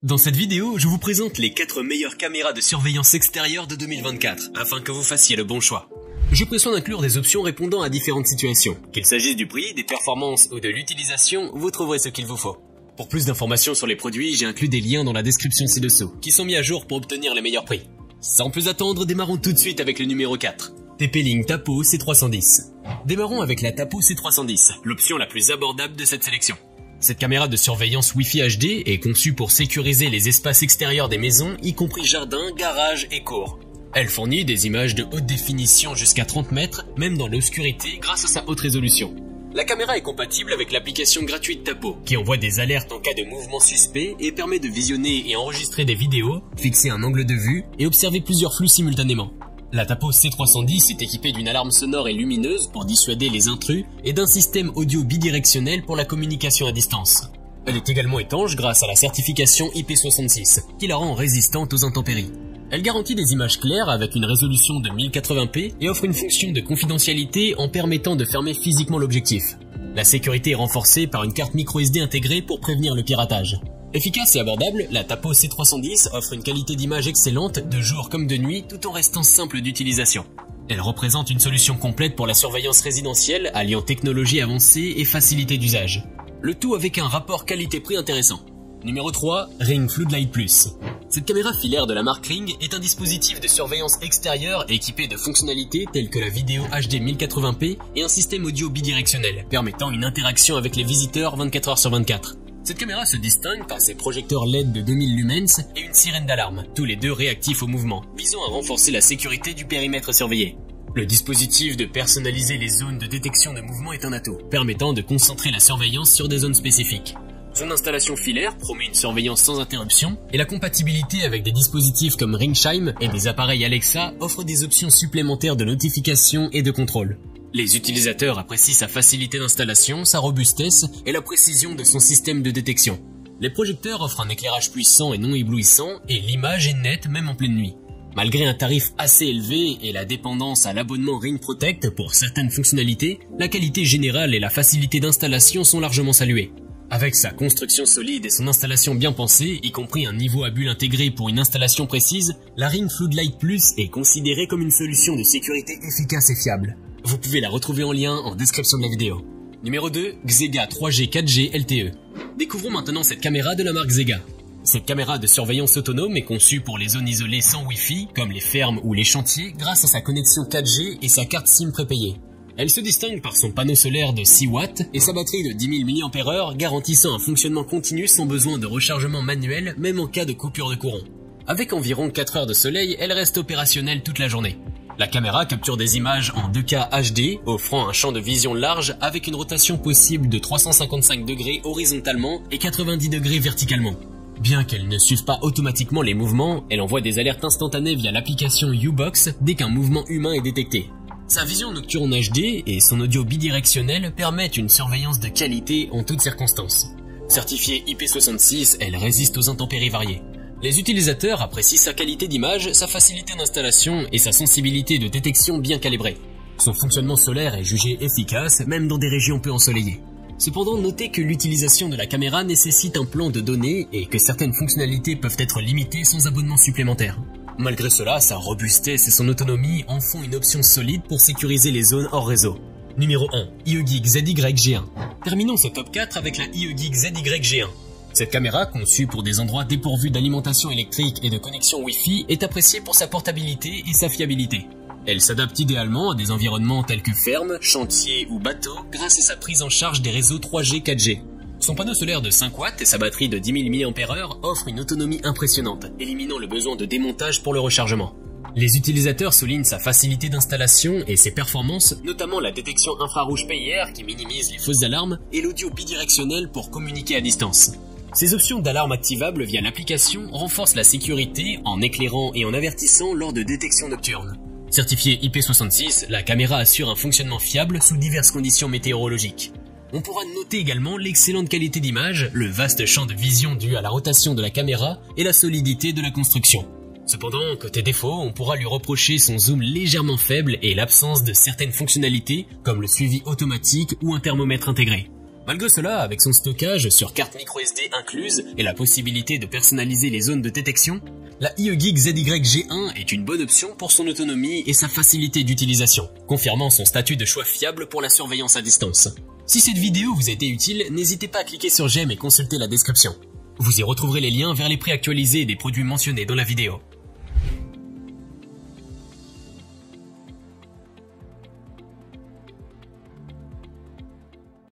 Dans cette vidéo, je vous présente les 4 meilleures caméras de surveillance extérieure de 2024, afin que vous fassiez le bon choix. Je prends soin d'inclure des options répondant à différentes situations. Qu'il s'agisse du prix, des performances ou de l'utilisation, vous trouverez ce qu'il vous faut. Pour plus d'informations sur les produits, j'ai inclus des liens dans la description ci-dessous, qui sont mis à jour pour obtenir les meilleurs prix. Sans plus attendre, démarrons tout de suite avec le numéro 4. TP-Link Tapo C310. Démarrons avec la Tapo C310, l'option la plus abordable de cette sélection. Cette caméra de surveillance Wi-Fi HD est conçue pour sécuriser les espaces extérieurs des maisons, y compris jardins, garages et cours. Elle fournit des images de haute définition jusqu'à 30 mètres, même dans l'obscurité grâce à sa haute résolution. La caméra est compatible avec l'application gratuite Tapo, qui envoie des alertes en cas de mouvement suspect et permet de visionner et enregistrer des vidéos, fixer un angle de vue et observer plusieurs flux simultanément. La Tapo C310 est équipée d'une alarme sonore et lumineuse pour dissuader les intrus et d'un système audio bidirectionnel pour la communication à distance. Elle est également étanche grâce à la certification IP66, qui la rend résistante aux intempéries. Elle garantit des images claires avec une résolution de 1080p et offre une fonction de confidentialité en permettant de fermer physiquement l'objectif. La sécurité est renforcée par une carte microSD intégrée pour prévenir le piratage. Efficace et abordable, la Tapo C310 offre une qualité d'image excellente de jour comme de nuit tout en restant simple d'utilisation. Elle représente une solution complète pour la surveillance résidentielle alliant technologie avancée et facilité d'usage. Le tout avec un rapport qualité-prix intéressant. Numéro 3, Ring Floodlight Plus. Cette caméra filaire de la marque Ring est un dispositif de surveillance extérieure équipé de fonctionnalités telles que la vidéo HD 1080p et un système audio bidirectionnel permettant une interaction avec les visiteurs 24 h sur 24. Cette caméra se distingue par ses projecteurs LED de 2000 lumens et une sirène d'alarme, tous les deux réactifs au mouvement, visant à renforcer la sécurité du périmètre surveillé. Le dispositif de personnaliser les zones de détection de mouvement est un atout, permettant de concentrer la surveillance sur des zones spécifiques. Son installation filaire promet une surveillance sans interruption et la compatibilité avec des dispositifs comme Ring Chime et des appareils Alexa offre des options supplémentaires de notification et de contrôle. Les utilisateurs apprécient sa facilité d'installation, sa robustesse et la précision de son système de détection. Les projecteurs offrent un éclairage puissant et non éblouissant et l'image est nette même en pleine nuit. Malgré un tarif assez élevé et la dépendance à l'abonnement Ring Protect pour certaines fonctionnalités, la qualité générale et la facilité d'installation sont largement saluées. Avec sa construction solide et son installation bien pensée, y compris un niveau à bulles intégré pour une installation précise, la Ring Floodlight Plus est considérée comme une solution de sécurité efficace et fiable. Vous pouvez la retrouver en lien en description de la vidéo. Numéro 2, Xega 3G 4G LTE. Découvrons maintenant cette caméra de la marque Xega. Cette caméra de surveillance autonome est conçue pour les zones isolées sans Wi-Fi, comme les fermes ou les chantiers, grâce à sa connexion 4G et sa carte SIM prépayée. Elle se distingue par son panneau solaire de 6 watts et sa batterie de 10 000 mAh garantissant un fonctionnement continu sans besoin de rechargement manuel, même en cas de coupure de courant. Avec environ 4 heures de soleil, elle reste opérationnelle toute la journée. La caméra capture des images en 2K HD, offrant un champ de vision large avec une rotation possible de 355 degrés horizontalement et 90 degrés verticalement. Bien qu'elle ne suive pas automatiquement les mouvements, elle envoie des alertes instantanées via l'application U-Box dès qu'un mouvement humain est détecté. Sa vision nocturne HD et son audio bidirectionnel permettent une surveillance de qualité en toutes circonstances. Certifiée IP66, elle résiste aux intempéries variées. Les utilisateurs apprécient sa qualité d'image, sa facilité d'installation et sa sensibilité de détection bien calibrée. Son fonctionnement solaire est jugé efficace même dans des régions peu ensoleillées. Cependant, notez que l'utilisation de la caméra nécessite un plan de données et que certaines fonctionnalités peuvent être limitées sans abonnement supplémentaire. Malgré cela, sa robustesse et son autonomie en font une option solide pour sécuriser les zones hors réseau. Numéro 1. IEGEEK ZY-G1. Terminons ce top 4 avec la IEGEEK ZY-G1. Cette caméra, conçue pour des endroits dépourvus d'alimentation électrique et de connexion Wi-Fi, est appréciée pour sa portabilité et sa fiabilité. Elle s'adapte idéalement à des environnements tels que fermes, chantiers ou bateaux grâce à sa prise en charge des réseaux 3G 4G. Son panneau solaire de 5 watts et sa batterie de 10 000 mAh offrent une autonomie impressionnante, éliminant le besoin de démontage pour le rechargement. Les utilisateurs soulignent sa facilité d'installation et ses performances, notamment la détection infrarouge PIR qui minimise les fausses alarmes et l'audio bidirectionnel pour communiquer à distance. Ces options d'alarme activables via l'application renforcent la sécurité en éclairant et en avertissant lors de détection nocturne. Certifiée IP66, la caméra assure un fonctionnement fiable sous diverses conditions météorologiques. On pourra noter également l'excellente qualité d'image, le vaste champ de vision dû à la rotation de la caméra et la solidité de la construction. Cependant, côté défaut, on pourra lui reprocher son zoom légèrement faible et l'absence de certaines fonctionnalités comme le suivi automatique ou un thermomètre intégré. Malgré cela, avec son stockage sur carte microSD incluse et la possibilité de personnaliser les zones de détection, la IEGEEK ZY-G1 est une bonne option pour son autonomie et sa facilité d'utilisation, confirmant son statut de choix fiable pour la surveillance à distance. Si cette vidéo vous a été utile, n'hésitez pas à cliquer sur j'aime et consulter la description. Vous y retrouverez les liens vers les prix actualisés des produits mentionnés dans la vidéo.